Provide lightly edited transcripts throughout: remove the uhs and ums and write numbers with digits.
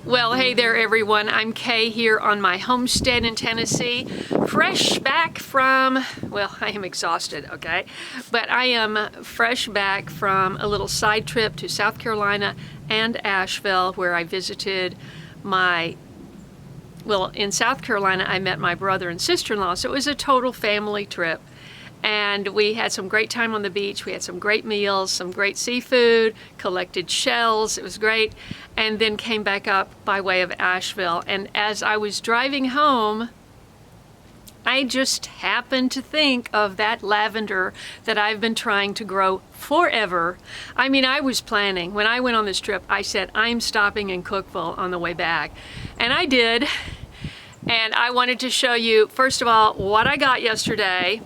Well, hey there everyone, I'm Kaye here on my homestead in Tennessee, fresh back from, well, I am exhausted, okay? But I am fresh back from a little side trip to South Carolina and Asheville where I visited in South Carolina I met my brother and sister-in-law, so it was a total family trip. And we had some great time on the beach. We had some great meals, some great seafood, collected shells. It was great. And then came back up by way of Asheville. And as I was driving home, I just happened to think of that lavender that I've been trying to grow forever. I mean, I was planning. When I went on this trip, I said, I'm stopping in Cookeville on the way back. And I did. And I wanted to show you, first of all, what I got yesterday,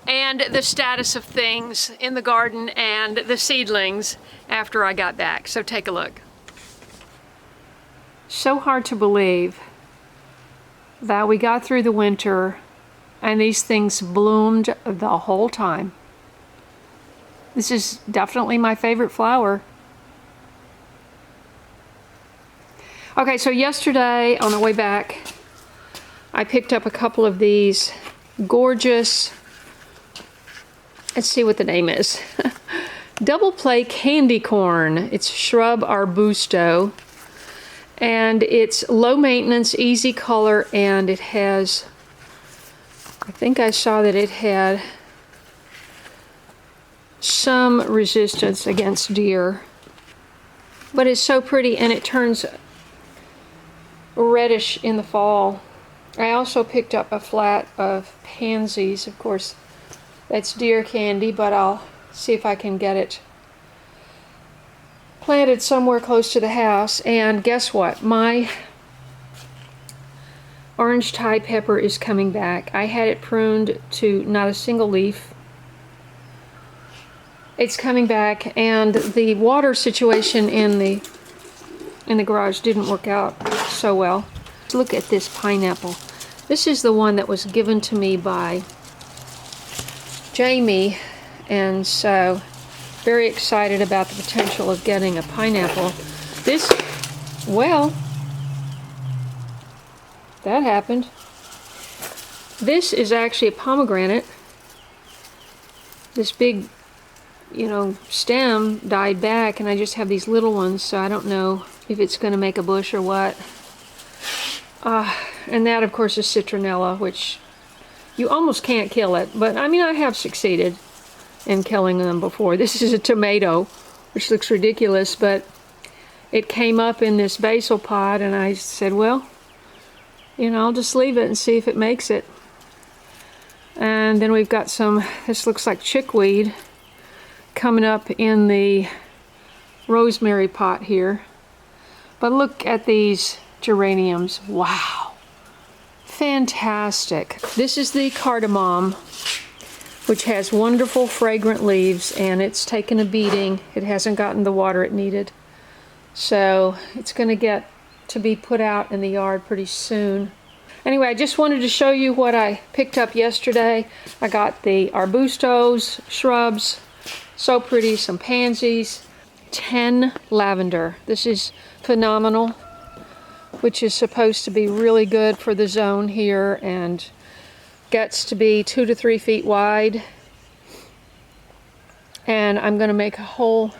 and the status of things in the garden and the seedlings after I got back. So take a look. So hard to believe that we got through the winter and these things bloomed the whole time. This is definitely my favorite flower. Okay, so yesterday on the way back, I picked up a couple of these gorgeous, let's see what the name is. Double play candy corn. It's shrub arbusto. And it's low maintenance, easy color, and it has, I think I saw that it had some resistance against deer. But it's so pretty, and it turns reddish in the fall. I also picked up a flat of pansies. Of course, that's deer candy, but I'll see if I can get it planted somewhere close to the house. And guess what? My orange Thai pepper is coming back. I had it pruned to not a single leaf. It's coming back, and the water situation in the garage didn't work out so well. Look at this pineapple. This is the one that was given to me by Jamie, and so very excited about the potential of getting a pineapple. This, well, that happened. This is actually a pomegranate. This big, stem died back, and I just have these little ones, so I don't know if it's going to make a bush or what. And that, of course, is citronella, which you almost can't kill it, but I mean, I have succeeded in killing them before. This is a tomato, which looks ridiculous, but it came up in this basil pot, and I said, well, I'll just leave it and see if it makes it. And then we've got some, this looks like chickweed, coming up in the rosemary pot here. But look at these geraniums. Wow. Fantastic. This is the cardamom, which has wonderful fragrant leaves, and it's taken a beating. It hasn't gotten the water it needed. So it's going to get to be put out in the yard pretty soon. Anyway, I just wanted to show you what I picked up yesterday. I got the arbustos, shrubs, so pretty, some pansies, 10 lavender. This is phenomenal, which is supposed to be really good for the zone here, and gets to be 2 to 3 feet wide. And I'm going to make a whole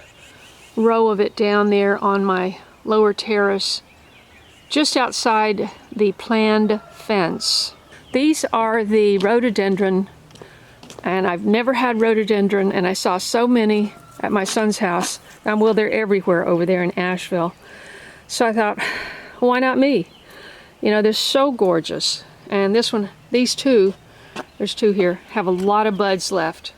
row of it down there on my lower terrace, just outside the planned fence. These are the rhododendron, and I've never had rhododendron, and I saw so many at my son's house. And well, they're everywhere over there in Asheville. So I thought, why not me? They're so gorgeous. And this one, these two, there's two here, have a lot of buds left.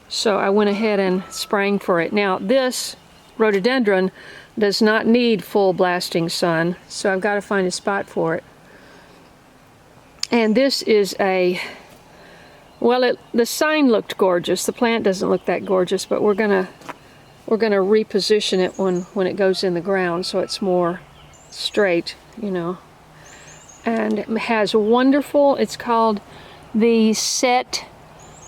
So I went ahead and sprang for it. Now this rhododendron does not need full blasting sun, so I've got to find a spot for it. And this is a, well, the sign looked gorgeous. The plant doesn't look that gorgeous, but we're gonna reposition it when it goes in the ground so it's more straight, And it has wonderful, it's called the Setsugeka.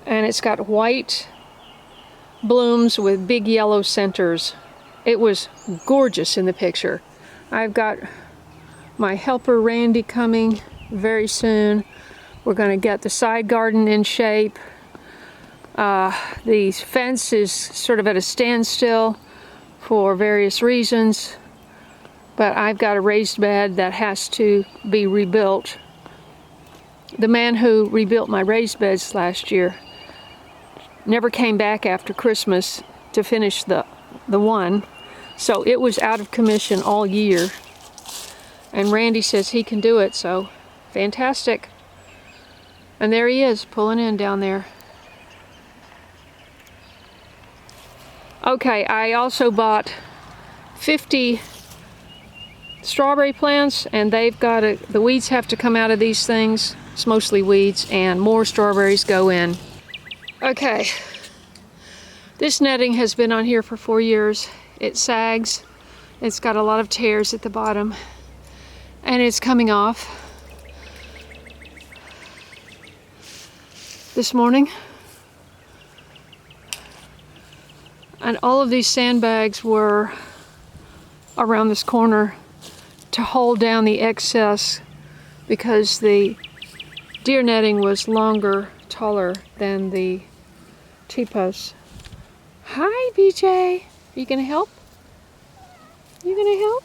And it's got white blooms with big yellow centers. It was gorgeous in the picture. I've got my helper Randy coming very soon. We're going to get the side garden in shape. The fence is sort of at a standstill for various reasons, but I've got a raised bed that has to be rebuilt. The man who rebuilt my raised beds last year never came back after Christmas to finish the one, so it was out of commission all year. And Randy says he can do it, so fantastic. And there he is, pulling in down there. Okay, I also bought 50 strawberry plants, and they've got the weeds have to come out of these things. It's mostly weeds, and more strawberries go in. Okay, this netting has been on here for 4 years. It sags. It's got a lot of tears at the bottom, and it's coming off. This morning. And all of these sandbags were around this corner to hold down the excess because the deer netting was longer, taller than the T-posts. Hi, BJ. Are you gonna help? You gonna help?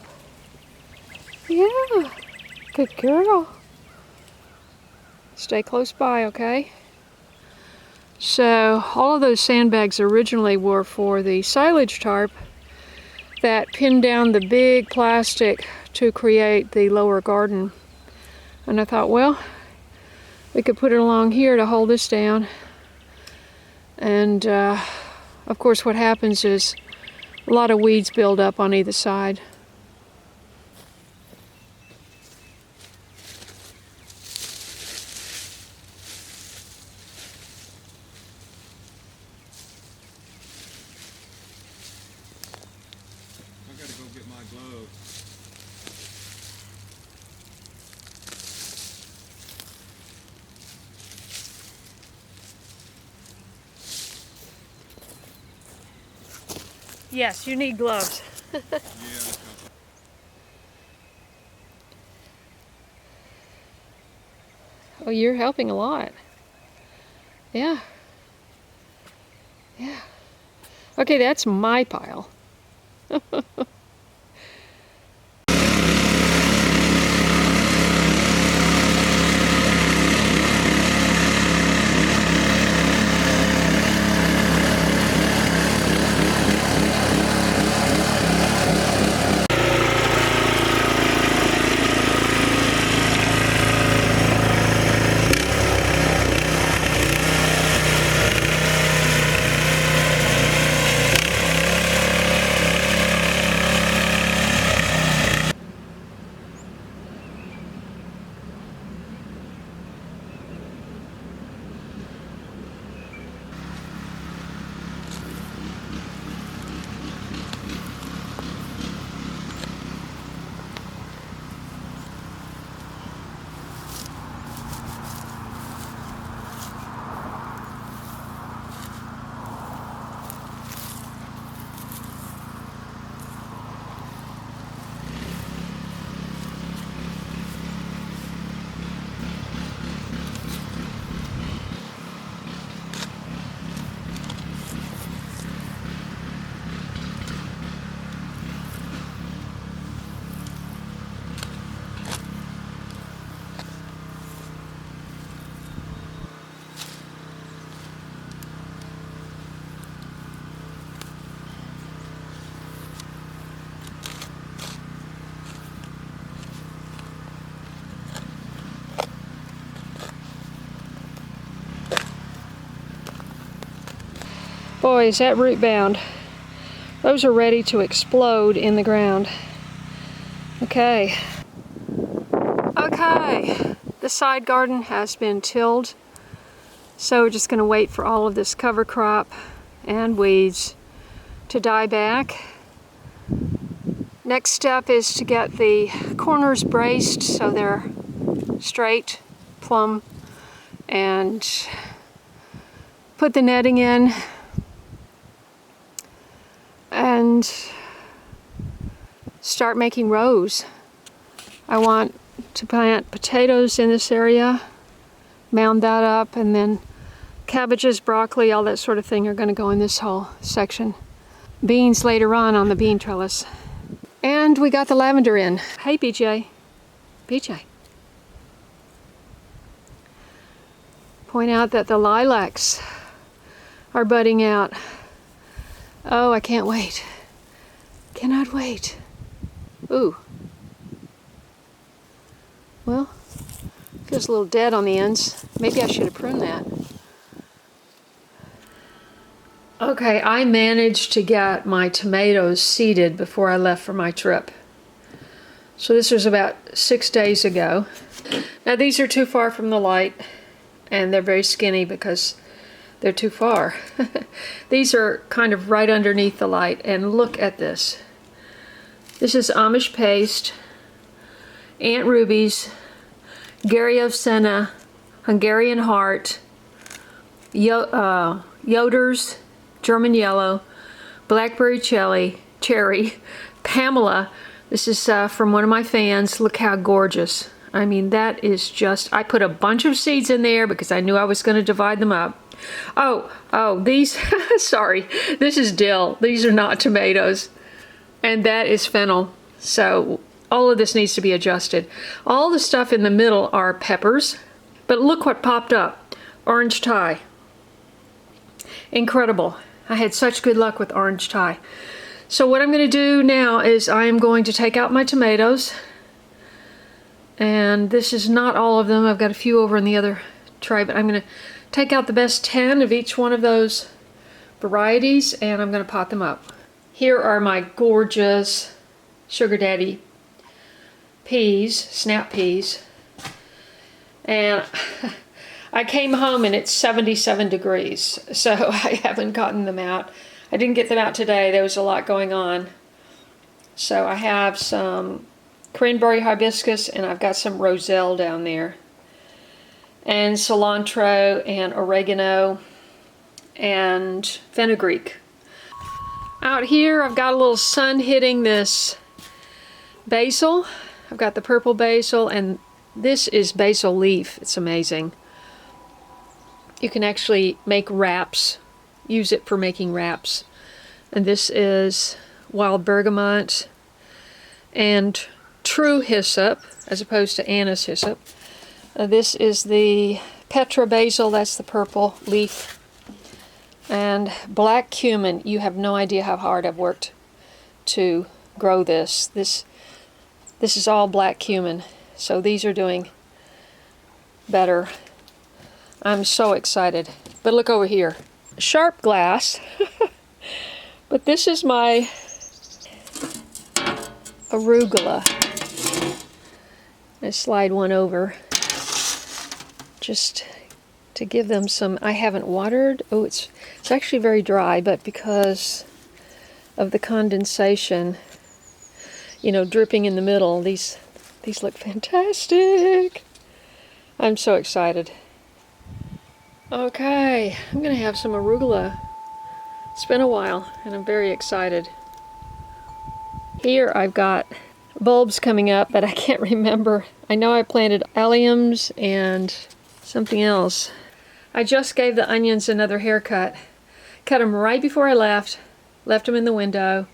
Yeah. Good girl. Stay close by, okay? So all of those sandbags originally were for the silage tarp that pinned down the big plastic to create the lower garden. And I thought, well, we could put it along here to hold this down. And of course what happens is a lot of weeds build up on either side. Yes, you need gloves. Yeah. Oh, you're helping a lot. Yeah. Yeah. Okay, that's my pile. Boy, is that root bound. Those are ready to explode in the ground. Okay. Okay, the side garden has been tilled. So we're just going to wait for all of this cover crop and weeds to die back. Next step is to get the corners braced so they're straight, plumb, and put the netting in. and start making rows. I want to plant potatoes in this area, mound that up, and then cabbages, broccoli, all that sort of thing are going to go in this whole section. Beans later on the bean trellis. And we got the lavender in. Hey, BJ. BJ. Point out that the lilacs are budding out. Oh, I can't wait. Cannot wait. Ooh. Well, feels a little dead on the ends. Maybe I should have pruned that. Okay, I managed to get my tomatoes seeded before I left for my trip. So this was about 6 days ago. Now these are too far from the light, and they're very skinny because they're too far. These are kind of right underneath the light, and look at this. This is Amish paste, Aunt Ruby's, Gary of Senna, Hungarian Heart, Yoder's, German Yellow, Blackberry Cherry, Pamela. This is from one of my fans. Look how gorgeous. I mean, that is just, I put a bunch of seeds in there because I knew I was going to divide them up. Oh, these, sorry, this is dill. These are not tomatoes. And that is fennel. So all of this needs to be adjusted. All the stuff in the middle are peppers. But look what popped up. Orange Thai. Incredible. I had such good luck with orange Thai. So what I'm going to do now is I am going to take out my tomatoes. And this is not all of them. I've got a few over in the other tray, but I'm going to take out the best 10 of each one of those varieties, and I'm going to pot them up. Here are my gorgeous Sugar Daddy peas, snap peas. And I came home and it's 77 degrees, so I haven't gotten them out. I didn't get them out today. There was a lot going on. So I have some cranberry hibiscus, and I've got some roselle down there, and cilantro and oregano and fenugreek. Out here I've got a little sun hitting this basil. I've got the purple basil, and this is basil leaf. It's amazing. You can actually make wraps, use it for making wraps. And this is wild bergamot and true hyssop, as opposed to anise hyssop. This is the Petra basil, that's the purple leaf. And black cumin. You have no idea how hard I've worked to grow this. This is all black cumin. So these are doing better. I'm so excited. But look over here. Sharp glass. But this is my arugula. I slide one over just to give them some. I haven't watered. Oh, it's actually very dry, but because of the condensation, you know, dripping in the middle, these look fantastic. I'm so excited. Okay, I'm gonna have some arugula. It's been a while, and I'm very excited. Here I've got bulbs coming up, but I can't remember. I know I planted alliums and something else. I just gave the onions another haircut. Cut them right before I left them in the window.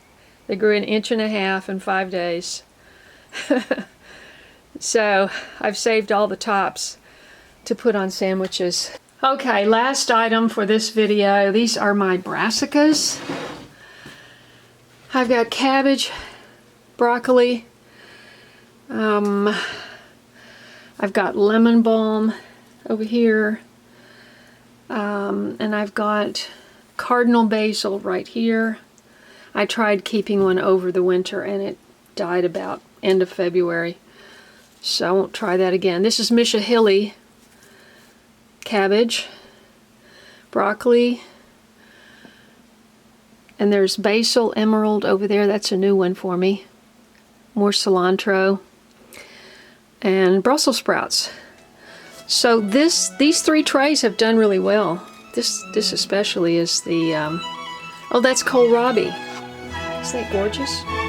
They grew 1.5 inches in 5 days. So I've saved all the tops to put on sandwiches. Okay, last item for this video. These are my brassicas. I've got cabbage, broccoli, I've got lemon balm over here, and I've got cardinal basil right here. I tried keeping one over the winter and it died about end of February, so I won't try that again. This is Mishahili cabbage, broccoli, and there's basil emerald over there. That's a new one for me. More cilantro and Brussels sprouts. So these 3 trays have done really well. This especially is the oh, that's kohlrabi. Isn't that gorgeous?